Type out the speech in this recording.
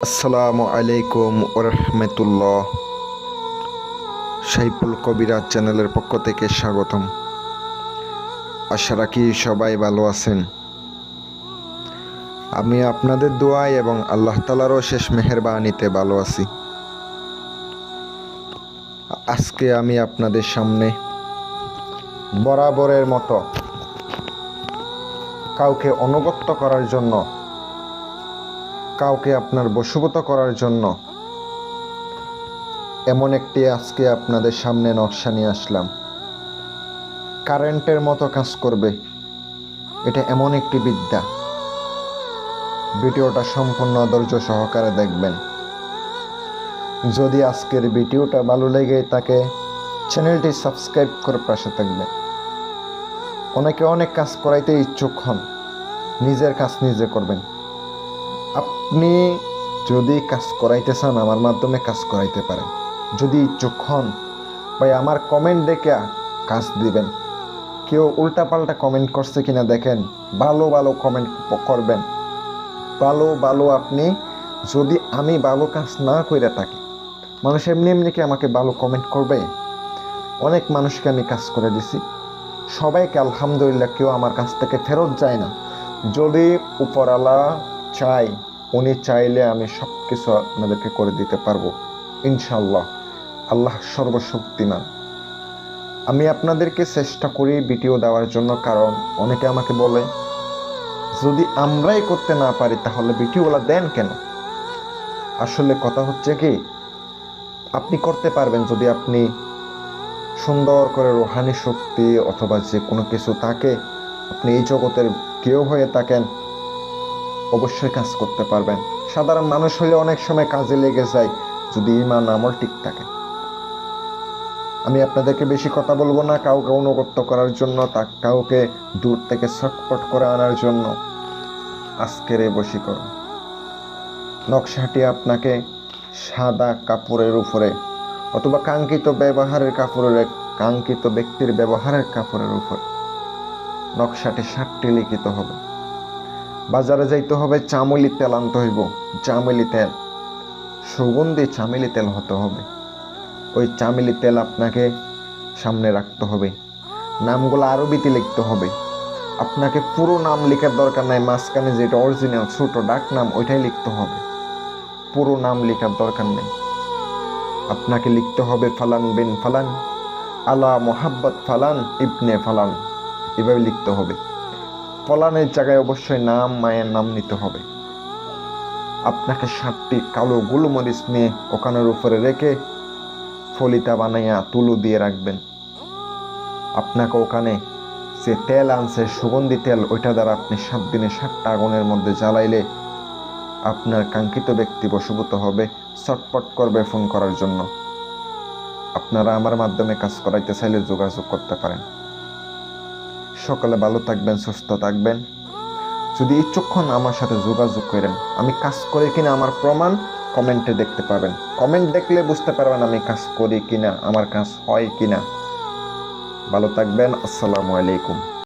আসসালামু আলাইকুম ওরহমতুল্লাহ। সাইফুল কবিরাজ চ্যানেলের পক্ষ থেকে স্বাগতম। আশা রাখি সবাই ভালো আছেন। আমি আপনাদের দোয়ায় এবং আল্লাহ তাআলারও শেষ মেহেরবানিতে ভালো আছি। আজকে আমি আপনাদের সামনে বরাবরের মতো কাউকে অনুগত করার জন্য, কাউকে আপনার বশীভূত করার জন্য এমন একটি আজকে আপনাদের সামনে নকশা নিয়ে আসলাম। কারেন্টের মতো কাজ করবে, এটা এমন একটি বিদ্যা। ভিডিওটা সম্পূর্ণ ধৈর্য সহকারে দেখবেন। যদি আজকের ভিডিওটা ভালো লেগে থাকে, চ্যানেলটি সাবস্ক্রাইব করে পাশে থাকবেন। অনেকে অনেক কাজ করাইতে ইচ্ছুক হন, নিজের কাজ নিজে করবেন। আপনি যদি কাজ করাইতে চান, আমার মাধ্যমে কাজ করাইতে পারেন। যদি ইচ্ছুক হন, ভাই আমার কমেন্ট দেখে কাজ দিবেন। কেউ উল্টাপাল্টা কমেন্ট করছে কিনা দেখেন, ভালো ভালো কমেন্ট করবেন। ভালো আপনি, যদি আমি ভালো কাজ না করে থাকি, মানুষ এমনি এমনি কি আমাকে ভালো কমেন্ট করবে? অনেক মানুষকে আমি কাজ করে দিছি, সবাইকে আলহামদুলিল্লাহ, কেউ আমার কাছ থেকে ফেরত যায় না। যদি উপরওয়ালা চাই, উনি চাইলে আমি সব কিছু আপনাদেরকে করে দিতে পারবো ইনশাল্লাহ। আল্লাহ সর্বশক্তিমান। আমি আপনাদেরকে চেষ্টা করি ভিডিও দেওয়ার জন্য, কারণ অনেকে আমাকে বলে যদি আমরাই করতে না পারি তাহলে ভিডিওগুলো দেন কেন? আসলে কথা হচ্ছে কি, আপনি করতে পারবেন যদি আপনি সুন্দর করে রুহানি শক্তি অথবা যে কোনো কিছু তাকে, আপনি এই জগতের কেউ হয়ে থাকেন, অবশ্যই কাজ করতে পারবেন। সাধারণ মানুষ হলে অনেক সময় কাজে লেগে যায়, যদি ঈমান আমল ঠিক থাকে। আমি আপনাদেরকে বেশি কথা বলবো না, কাউকে অনুগত করার জন্য, কাউকে দূর থেকে ছটপট করে আনার জন্য। আজকের এই বশীকরণ নকশাটি আপনাকে সাদা কাপড়ের উপরে অথবা কাঙ্ক্ষিত ব্যবহারের কাপড়ের, কাঙ্ক্ষিত ব্যক্তির ব্যবহারের কাপড়ের উপর নকশাটি 7টি লিখিত হবে। বাজারে যাইতে হবে, চামেলি তেল আনতে হইব। চামেলি তেল, সুগন্ধি চামেলি তেল হতে হবে। ওই চামেলি তেল আপনাকে সামনে রাখতে হবে। নামগুলো আরবিতে লিখতে হবে। আপনাকে পুরো নাম লেখার দরকার নাই, মাঝখানে যেটা অরিজিনাল ছোট ডাক নাম ওইটাই লিখতে হবে। পুরো নাম লেখার দরকার নেই। আপনাকে লিখতে হবে ফালান বিন ফালান আলা মোহাব্বত ফালান ইবনে ফালান, এভাবে লিখতে হবে। ফলানের জায়গায় অবশ্যই নাম, মায়ের নাম নিতে হবে। আপনাকে 7টি কালো গোলমরিচ নিয়ে ওখানের উপরে রেখে ফলিতা বানাইয়া তুলো দিয়ে রাখবেন। আপনাকে ওখানে যে তেল আনছে, সুগন্ধি তেল, ওইটা দ্বারা আপনি 7 দিনে 7টা আগুনের মধ্যে জ্বালাইলে আপনার কাঙ্ক্ষিত ব্যক্তি বশীভূত হবে, চটপট করবে ফোন করার জন্য। আপনারা আমার মাধ্যমে কাজ করাইতে চাইলে যোগাযোগ করতে পারেন। সকলে ভালো থাকবেন, সুস্থ থাকবেন। যদি ইচ্ছুক হন আমার সাথে যোগাযোগ করেন। আমি কাজ করি কিনা আমার প্রমাণ কমেন্টে দেখতে পাবেন। কমেন্ট দেখলে বুঝতে পারবেন আমি কাজ করি কিনা, আমার কাজ হয় কিনা। ভালো থাকবেন। আসসালামু আলাইকুম।